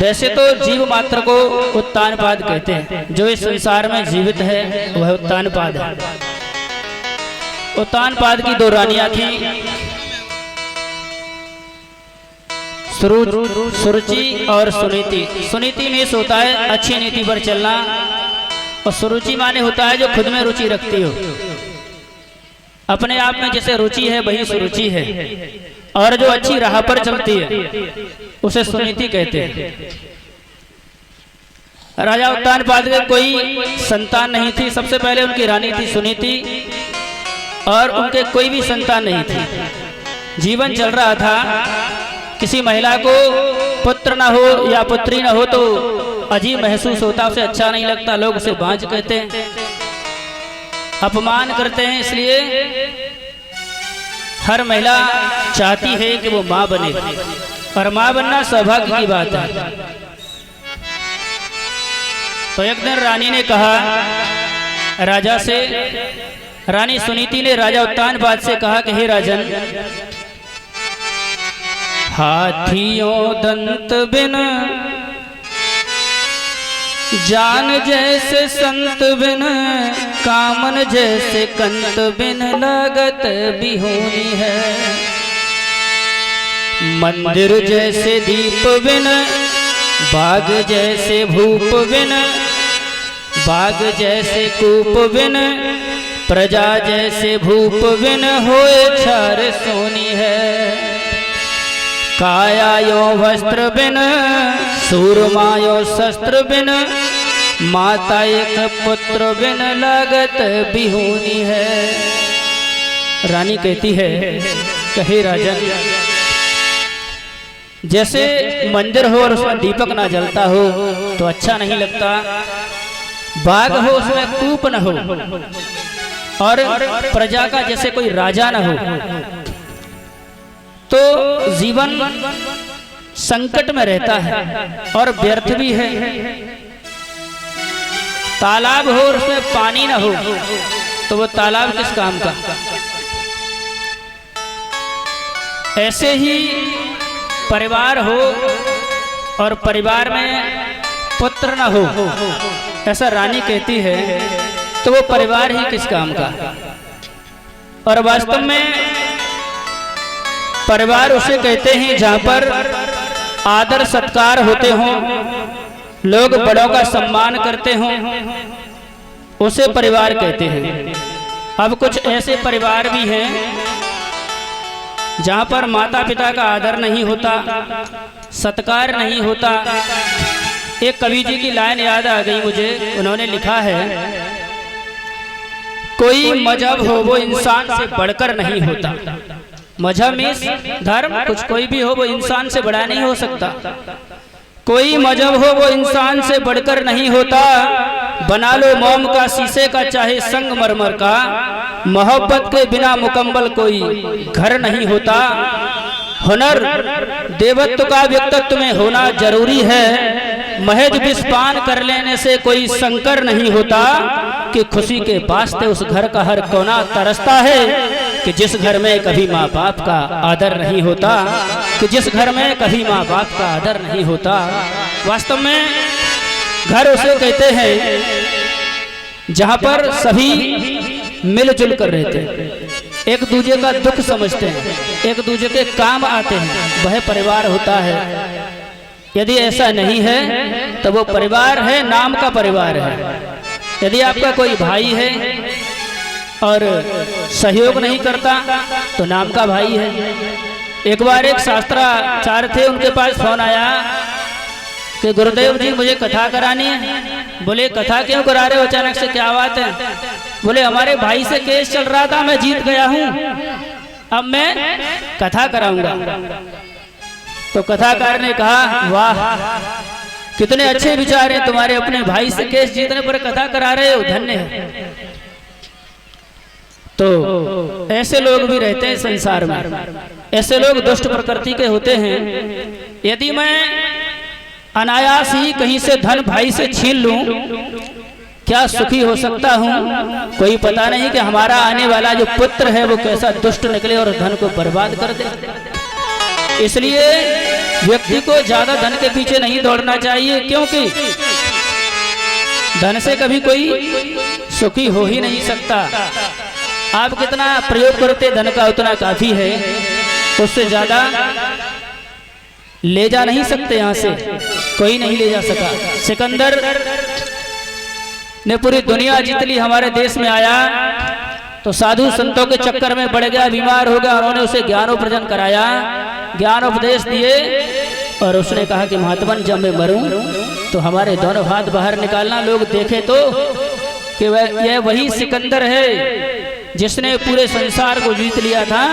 वैसे तो जीव मात्र को उत्तानपाद कहते हैं। जो इस संसार में जीवित है वह उत्तानपाद है। उत्तानपाद की दो रानियां थी, सुरुचि और सुनीति। सुनीति में होता है अच्छी नीति पर चलना, और सुरुचि माने होता है जो खुद में रुचि रखती हो। अपने आप में जैसे रुचि है वही सुरुचि है, और जो अच्छी राह पर चलती है उसे सुनीति कहते हैं। राजा उत्तानपाद के कोई संतान नहीं थी। सबसे पहले उनकी रानी थी सुनीति, और उनके कोई भी संतान नहीं थी। जीवन चल रहा था। किसी महिला को पुत्र न हो या पुत्री न हो तो अजीब महसूस होता, उसे अच्छा नहीं लगता। लोग उसे बांझ कहते हैं, अपमान करते हैं। इसलिए हर महिला चाहती है कि वो माँ बने, और माँ बनना सौभाग्य की बात है। तो एक दिन रानी ने कहा राजा से, रानी सुनीति ने राजा उत्तानपाद से कहा कि हे राजन, हाथियों दंत बिन जान जैसे संत बिन, कामन जैसे कंत बिन लागत बिहोनी है। मंदिर जैसे दीप बिन, बाग जैसे भूप बिन, बाग जैसे कूप बिन, प्रजा जैसे भूप बिन होए छार सोनी है। कायायो वस्त्र बिन, सूरमायो शस्त्र बिन, माता एक पुत्र बिन लागत बिहोनी है। रानी कहती है कहे राजन, जैसे मंदिर हो और उसमें दीपक ना जलता हो तो अच्छा नहीं लगता, बाग हो उसमें कूप न हो, और प्रजा का जैसे कोई राजा न हो तो जीवन संकट में रहता है और व्यर्थ भी है। तालाब हो और उसमें पानी न हो तो वो तालाब किस काम का। ऐसे ही परिवार हो और परिवार में पुत्र न हो, ऐसा रानी कहती है, तो वो परिवार ही किस काम का। और वास्तव में परिवार उसे कहते हैं जहां पर आदर सत्कार होते हों, लोग बड़ों का सम्मान करते हों, उसे परिवार कहते हैं। अब कुछ ऐसे परिवार भी हैं जहां पर माता पिता का आदर नहीं होता, सत्कार नहीं होता। एक कवि जी की लाइन याद आ गई मुझे, उन्होंने लिखा है, कोई मजहब हो वो इंसान से बढ़कर नहीं होता। मजहब में धर्म कुछ कोई भी हो वो इंसान से बड़ा नहीं हो सकता। कोई मजहब हो वो इंसान से बढ़कर नहीं होता। बना लो मोम का शीशे का चाहे संगमरमर का, मोहब्बत के बिना मुकम्मल कोई घर नहीं होता। हुनर देवत्व का व्यक्तित्व में होना जरूरी है। महज विषपान कर लेने से कोई संकर नहीं होता, कि खुशी के वास्ते उस घर का हर कोना तरसता है, कि जिस घर में कभी माँ बाप का आदर नहीं होता, कि जिस घर में कभी माँ बाप का आदर नहीं होता। वास्तव में घर उसे कहते हैं जहाँ पर सभी मिलजुल कर रहते हैं, एक दूसरे का दुख समझते हैं, एक दूसरे के काम आते हैं, वह परिवार होता है। यदि ऐसा नहीं है तो वो परिवार है, नाम का परिवार है। यदि आपका कोई भाई है और सहयोग नहीं करता तो नाम का भाई है। एक बार एक शास्त्राचार्य थे, उनके पास फोन आया कि गुरुदेव जी मुझे कथा करानी है। बोले कथा क्यों करा रहे हो, अचानक से क्या बात है। बोले हमारे भाई से केस चल रहा था, मैं जीत गया हूँ, अब मैं कथा कराऊंगा। तो कथाकार ने कहा वाह कितने अच्छे विचार हैं तुम्हारे, अपने भाई से केस जीतने पर कथा करा रहे हो, धन्य है। तो ऐसे लोग भी रहते हैं संसार में, ऐसे लोग दुष्ट प्रकृति के होते हैं। यदि मैं अनायास ही कहीं से धन भाई से छीन लूं, क्या सुखी हो सकता हूं? कोई पता नहीं कि हमारा आने वाला जो पुत्र है वो कैसा दुष्ट निकले और धन को बर्बाद कर दे। इसलिए व्यक्ति को ज्यादा धन के पीछे नहीं दौड़ना चाहिए, क्योंकि धन से कभी कोई सुखी हो ही नहीं सकता। आप कितना प्रयोग करते धन का उतना काफी है, उससे ज्यादा ले जा नहीं सकते। यहां से कोई नहीं ले जा सका। सिकंदर ने पूरी दुनिया जीत ली, हमारे देश में आया तो साधु संतों के चक्कर में पड़ गया, बीमार हो गया। उन्होंने उसे ज्ञानोपदेशन कराया, ज्ञान उपदेश दिए और उसने कहा कि महात्मन जब मैं मरूं तो हमारे दोनों हाथ बाहर निकालना, लोग देखे तो कि यह वही सिकंदर है जिसने पूरे संसार को जीत लिया था,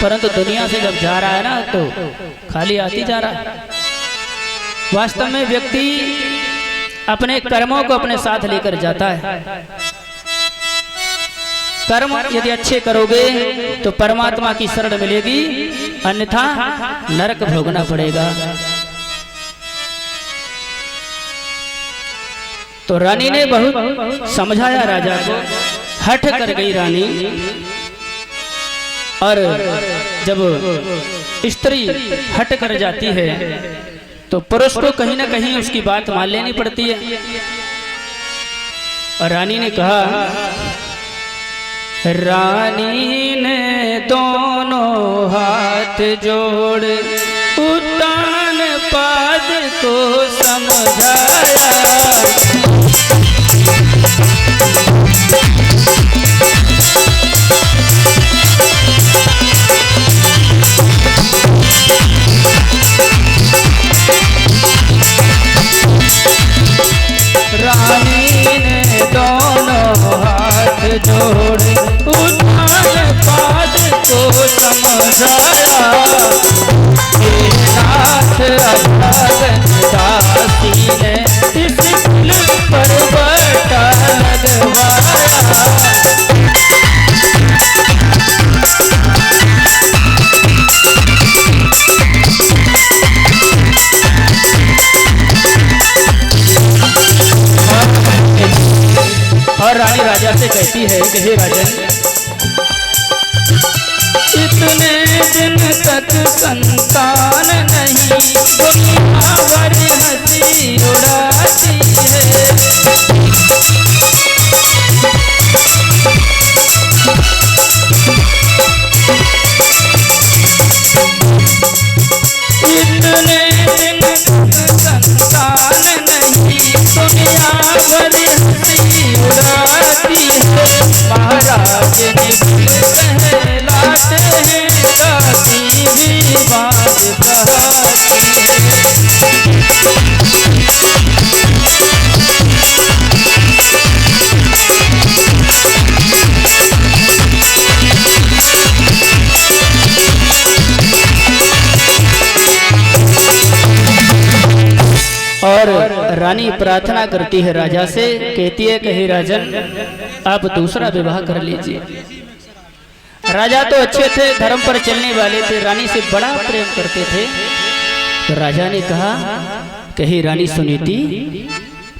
परंतु दुनिया से जब जा रहा है ना तो खाली आती जा रहा है। वास्तव में व्यक्ति अपने कर्मों को अपने साथ लेकर जाता है। कर्म यदि अच्छे करोगे तो परमात्मा की शरण मिलेगी, अन्यथा नरक भोगना पड़ेगा। तो रानी ने बहुत समझाया राजा को, हठ कर गई रानी। और जब स्त्री हट कर जाती है तो पुरुष को कहीं ना कहीं उसकी बात मान लेनी पड़ती है। और रानी ने कहा, रानी ने दोनों हाथ जोड़ उत्तान पाद को समझाया। रानी ने दोनों हाथ जोड़ उत्तान पाद को समझाया। नाथ अभागन दासी ने इस दिल पर बटा लगवाया। और रानी राजा से कहती है कि हे राजन, इतने दिन तक संतान नहीं, दुनिया भर हंसी उड़ाती है। इतने दिन तक संतान नहीं, दुनिया भर हंसी उड़ाती है। महाराज ने कहलाते हैं, दासी भी बात कहती है। और रानी प्रार्थना करती है राजा से, कहती है कि हे राजन, आप दूसरा विवाह कर लीजिए। राजा तो अच्छे थे, धर्म पर चलने वाले थे, रानी से बड़ा प्रेम करते थे। तो राजा ने कहा कि हे रानी सुनीति,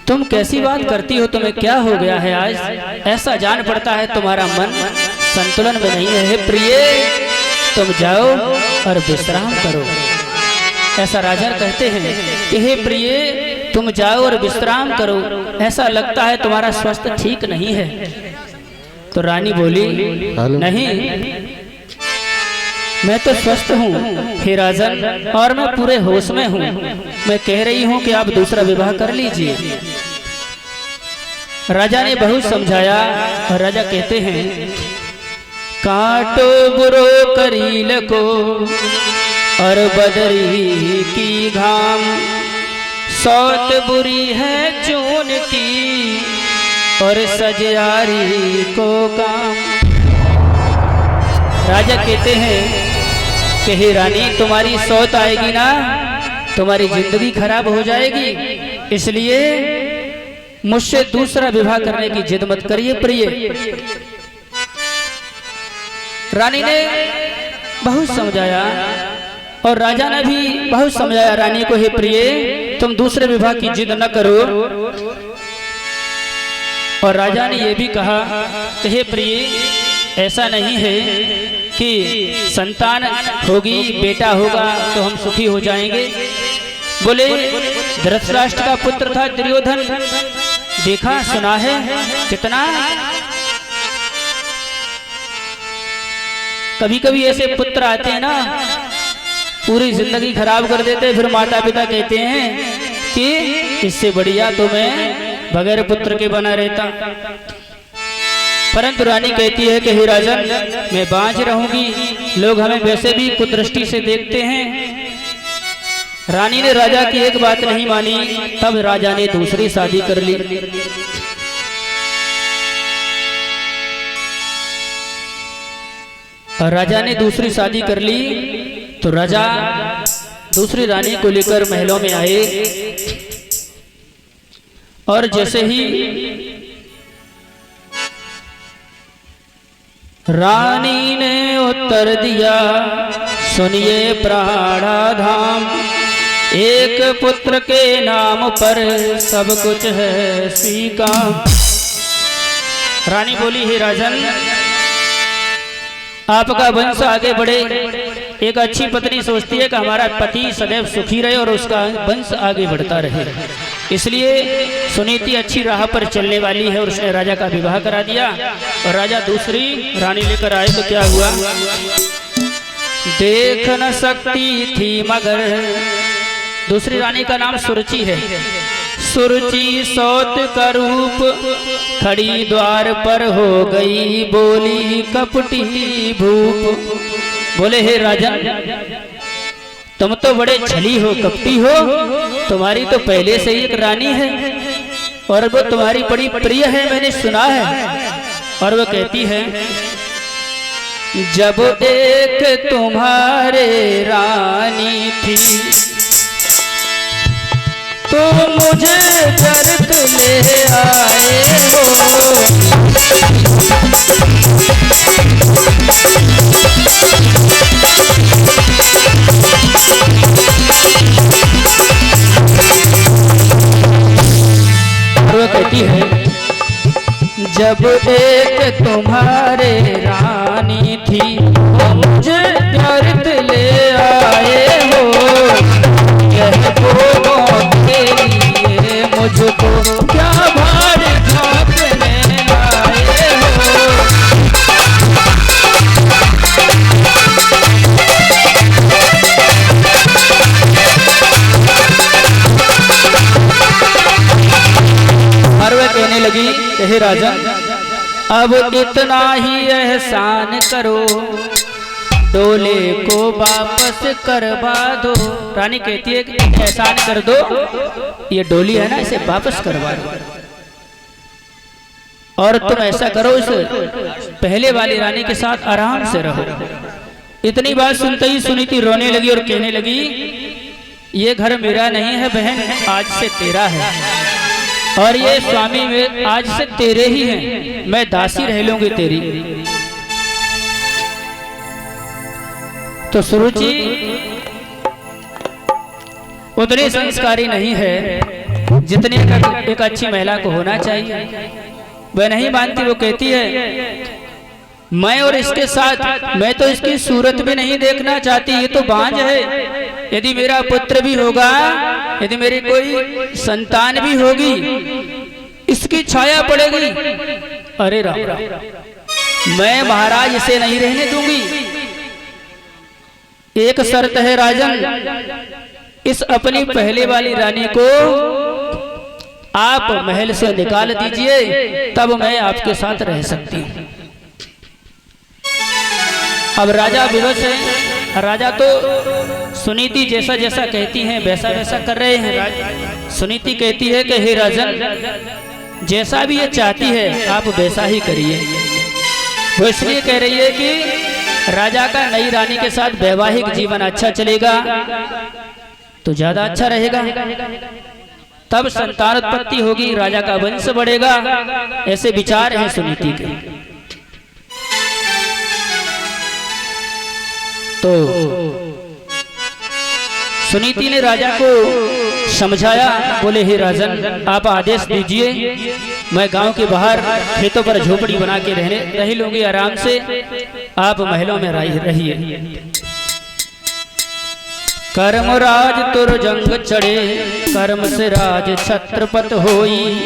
तुम कैसी बात करती हो, तुम्हें क्या हो गया है आज? ऐसा जान पड़ता है तुम्हारा मन संतुलन में नहीं है। हे प्रिय, तुम जाओ और विश्राम करो। ऐसा राजा कहते हैं कि हे प्रिय, तुम जाओ और विश्राम करो, ऐसा लगता है तुम्हारा स्वास्थ्य ठीक नहीं है। तो रानी बोली, नहीं, मैं तो स्वस्थ हूँ हे राजन, और मैं पूरे होश में हूँ। मैं कह रही हूँ कि आप दूसरा विवाह कर लीजिए। राजा ने बहुत समझाया और राजा कहते हैं, काटो बुरो करील को और बदरी की घाम, सौत बुरी है चून की और सजियारी को काम। राजा कहते हैं कि हे रानी, तुम्हारी सौत आएगी ना, तुम्हारी जिंदगी खराब हो जाएगी, इसलिए मुझसे दूसरा विवाह करने की जिद मत करिए प्रिय। रानी ने बहुत समझाया और राजा ने भी बहुत समझाया रानी को, हे प्रिय, तुम दूसरे विवाह की जिद न करो। और राजा ने यह भी कहा कि हे प्रिय, ऐसा नहीं है कि संतान होगी, बेटा होगा तो हम सुखी हो जाएंगे। बोले धृतराष्ट्र का पुत्र था दुर्योधन, देखा सुना है कितना। कभी कभी ऐसे पुत्र आते हैं ना, पूरी जिंदगी खराब कर देते हैं। फिर माता पिता कहते हैं कि इससे बढ़िया तो मैं बगैर पुत्र के बना रहता। परंतु रानी कहती है कि हे राजन, मैं बाँझ रहूंगी, लोग हमें वैसे भी कुदृष्टि से देखते हैं। रानी ने राजा की एक बात नहीं मानी, तब राजा ने दूसरी शादी कर ली। और राजा ने दूसरी शादी कर ली तो राजा दूसरी रानी को लेकर महलों में आए। और जैसे ही रानी ने उत्तर दिया, सुनिए प्राणाधाम, एक पुत्र के नाम पर सब कुछ है स्वीकार। रानी बोली, हे राजन, आपका वंश आगे बढ़े। एक अच्छी पत्नी सोचती है कि हमारा पति सदैव सुखी रहे और उसका वंश आगे बढ़ता रहे। इसलिए सुनीति अच्छी राह पर चलने वाली है और उसने राजा का विवाह करा दिया। और राजा दूसरी रानी लेकर आए तो क्या हुआ, देख न सकती थी मगर, दूसरी रानी का नाम सुरुचि है। सुरुचि सौत का रूप, खड़ी द्वार पर हो गई बोली कपटी भूप। बोले, हे राजन, तुम तो बड़े छली हो, कपटी हो, तुम्हारी तो पहले से ही एक रानी है और वो तुम्हारी बड़ी प्रिय है, मैंने सुना है। और वो कहती है, जब एक तुम्हारे रानी थी तो मुझे व्यर्थ ले आए हो। वो कहती है, जब एक तुम्हारे रानी थी तो मुझे व्यर्थ ले आए हो। यह के लिए मुझको क्या भार झाँकने आए हो। और वह कहने लगी, हे राजा, अब इतना ही एहसान करो, डोले को वापस करवा दो। रानी कहती है कि एहसान कर दो, ये डोली है ना, इसे वापस करवा दो। और तुम ऐसा करो, इस पहले वाली रानी के साथ आराम से रहो। इतनी बात सुनते ही सुनीति रोने लगी और कहने लगी, ये घर मेरा नहीं है बहन, आज से तेरा है, और ये स्वामी में आज से तेरे ही हैं, मैं दासी रह लूंगी तेरी। तो सुरुचि उतनी संस्कारी नहीं है जितनी एक अच्छी महिला को होना चाहिए। वह नहीं मानती, वो कहती है, मैं और इसके साथ, मैं तो इसकी सूरत भी नहीं देखना चाहती, ये तो बांझ है। यदि मेरा पुत्र भी होगा, यदि मेरी कोई संतान भी होगी, इसकी छाया पड़ेगी। अरे राम, मैं महाराज इसे नहीं रहने दूंगी। एक शर्त है राजन, इस अपनी पहले वाली रानी को आप महल से निकाल दीजिए, तब मैं आपके साथ रह सकती हूँ। अब राजा विवश है। राजा तो सुनीति जैसा जैसा कहती हैं वैसा वैसा कर रहे हैं। सुनीति कहती है कि हे राजन, जैसा भी ये चाहती है आप वैसा ही करिए। वो इसलिए कह रही है कि राजा का नई रानी के साथ वैवाहिक जीवन अच्छा चलेगा तो ज्यादा अच्छा रहेगा, तब संतान उत्पत्ति होगी, राजा का वंश बढ़ेगा। ऐसे विचार हैं सुनीति के। तो सुनीति ने राजा को समझाया, बोले हे राजन, आप आदेश दीजिए, मैं गांव के बाहर खेतों पर झोपड़ी बना के रह लूंगी आराम से, आप महलों में रहिए। कर्म राज तुर जंग चढ़े, कर्म से राज छत्रपत होई,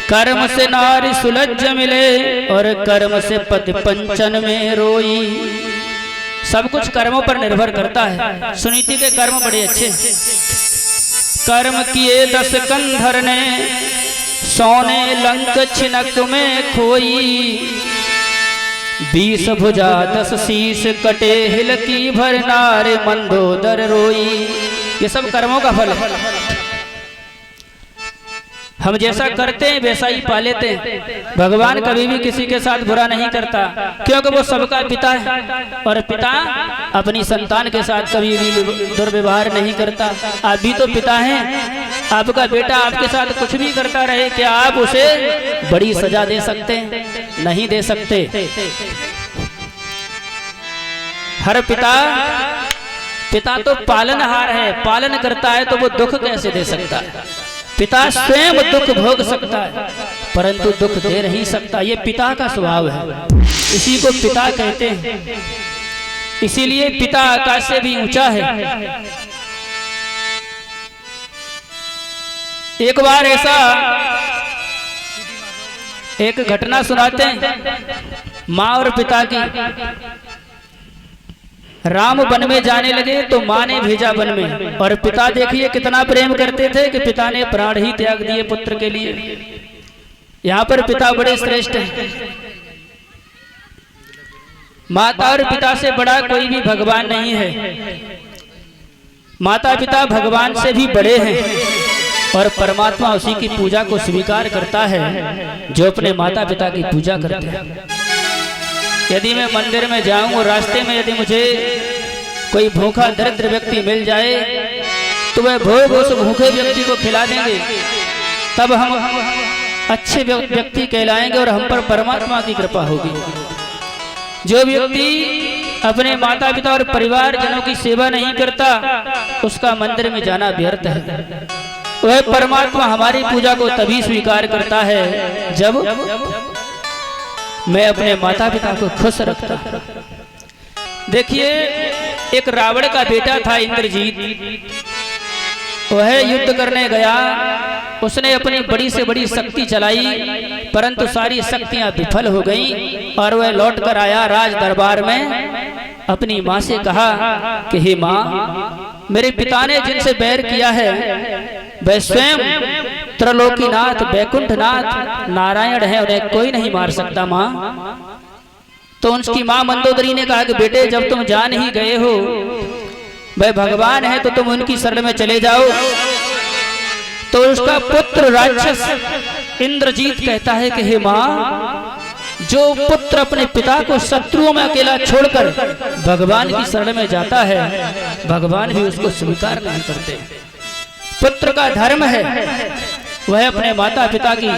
कर्म से नारी सुलज्ज मिले, और कर्म से पति पंचन में रोई। सब कुछ कर्मों पर निर्भर करता है। सुनीति के कर्म बड़े अच्छे। कर्म किए 10 कंधर ने, सोने लंक छिनक में खोई, 20 भुजा 10 शीश कटे, हिल की भर नारे मंदोदर रोई। ये सब कर्मों का फल है। हम जैसा करते हैं वैसा ही पा लेते हैं। भगवान कभी भी किसी के साथ बुरा नहीं करता, क्योंकि वो सबका पिता है, और पिता अपनी संतान के साथ कभी भी दुर्व्यवहार नहीं करता। आप भी तो पिता हैं, आपका बेटा आपके साथ कुछ भी करता रहे, क्या आप उसे बड़ी सजा दे सकते हैं? नहीं दे सकते। हर पिता तो पालनहार है, पालन करता है, तो वो दुख कैसे दे सकता है? पिता स्वयं दुख भोग सकता है, परंतु दुख दे नहीं सकता। ये पिता का स्वभाव है, इसी को पिता कहते हैं। इसीलिए पिता आकाश से भी ऊंचा है। एक बार ऐसा एक घटना सुनाते हैं माँ और पिता की। राम वन में जाने लगे तो माँ ने भेजा वन में, और पिता देखिए कितना प्रेम करते थे कि पिता ने प्राण ही त्याग दिए पुत्र के लिए। यहाँ पर पिता बड़े श्रेष्ठ हैं। माता और पिता से बड़ा कोई भी भगवान नहीं है। माता पिता भगवान से भी बड़े हैं, और परमात्मा उसी की पूजा को स्वीकार करता है जो अपने माता पिता की पूजा करते हैं। यदि मैं मंदिर में जाऊं और रास्ते में यदि मुझे कोई भूखा दरिद्र व्यक्ति मिल जाए, तो वह भोग उस भूखे व्यक्ति को खिला देंगे, तब हम अच्छे व्यक्ति कहलाएंगे और हम पर परमात्मा की कृपा होगी। जो व्यक्ति अपने माता पिता और परिवार जनों की सेवा नहीं करता, उसका मंदिर में जाना व्यर्थ है। वह परमात्मा हमारी पूजा को तभी स्वीकार करता है जब मैं अपने माता पिता को खुश रखता। देखिए, एक रावण का बेटा था इंद्रजीत। वह युद्ध करने गया, उसने अपनी बड़ी से बड़ी शक्ति चलाई, परंतु सारी शक्तियां विफल हो गईं, और वह लौट कर आया राज दरबार में। अपनी माँ से कहा कि हे माँ, मेरे पिता ने जिनसे बैर किया है वह स्वयं त्रिलोकीनाथ वैकुंठनाथ नारायण है, उन्हें कोई नहीं मार सकता माँ। तो उसकी माँ मंदोदरी ने कहा कि बेटे, जब तुम जान ही गए हो वह भगवान है, तो तुम उनकी शरण में चले जाओ। तो उसका पुत्र राक्षस इंद्रजीत कहता है कि हे माँ, जो पुत्र अपने पिता को शत्रुओं में अकेला छोड़कर भगवान की शरण में जाता है, भगवान भी उसको स्वीकार नहीं करते। पुत्र का धर्म है वह अपने माता पिता की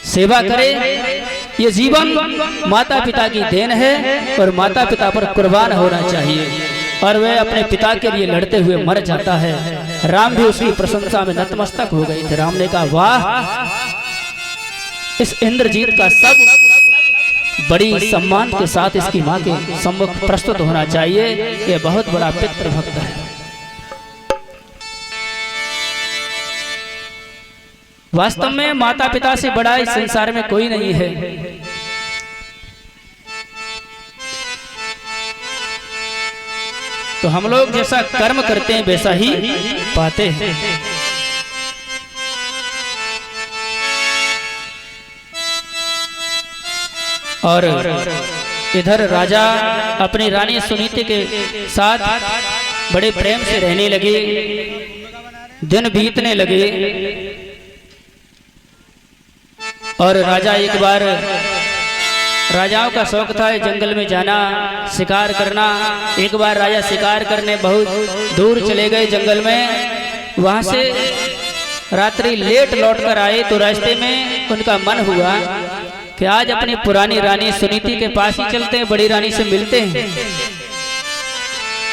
सेवा करे। ये जीवन माता पिता की देन है, और माता पिता पर कुर्बान होना चाहिए, और वह अपने पिता के लिए लड़ते हुए मर जाता है। राम भी उसकी प्रशंसा में नतमस्तक हो गए थे। राम ने कहा, वाह, इस इंद्रजीत का सब बड़ी सम्मान के साथ इसकी माँ के सम्मुख प्रस्तुत होना चाहिए। यह बहुत बड़ा पितृभक्त है। वास्तव में माता पिता से बड़ा इस संसार में कोई नहीं है। तो हम लोग जैसा कर्म करते हैं वैसा ही पाते हैं। और इधर राजा अपनी रानी सुनीति के साथ बड़े प्रेम से रहने लगे। दिन बीतने लगे, और राजा एक बार, राजाओं का शौक था जंगल में जाना, शिकार करना। एक बार राजा शिकार करने बहुत दूर चले गए जंगल में। वहां से रात्रि लेट लौट कर आए, तो रास्ते में उनका मन हुआ कि आज अपनी पुरानी रानी सुनीति के पास ही चलते हैं, बड़ी रानी से मिलते हैं।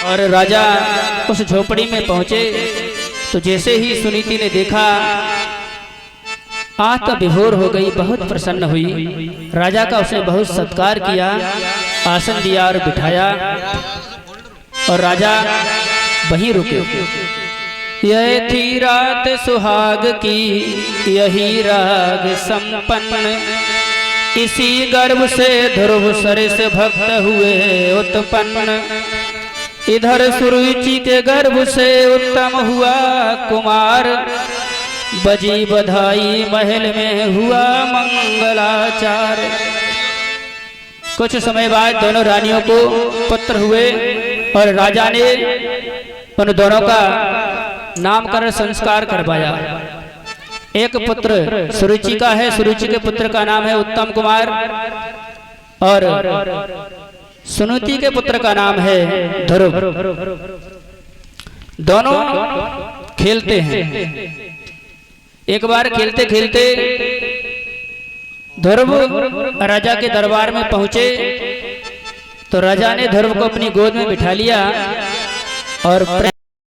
और राजा उस झोपड़ी में पहुंचे तो जैसे ही सुनीति ने देखा आंख तो विभोर हो गई, बहुत प्रसन्न हुई। राजा का उसने बहुत सत्कार किया, आसन दिया और बिठाया और राजा वहीं रुके। यह थी रात सुहाग की, यही राग संपन्न, इसी गर्भ से ध्रुव सरिस भक्त हुए उत्पन्न। इधर सुरुचि के गर्भ से उत्तम हुआ कुमार, बजी बधाई महल में हुआ मंगलाचार। कुछ समय बाद दोनों रानियों को पुत्र हुए और राजा ने उन दोनों का नामकरण संस्कार करवाया। एक पुत्र सुरुचि का है, सुरुचि के पुत्र का नाम है उत्तम कुमार और सुनीति के पुत्र का नाम है ध्रुव। दोनों खेलते हैं। एक बार खेलते खेलते ध्रुव राजा के दरबार में पहुंचे तो राजा ने ध्रुव को अपनी गोद में बिठा लिया और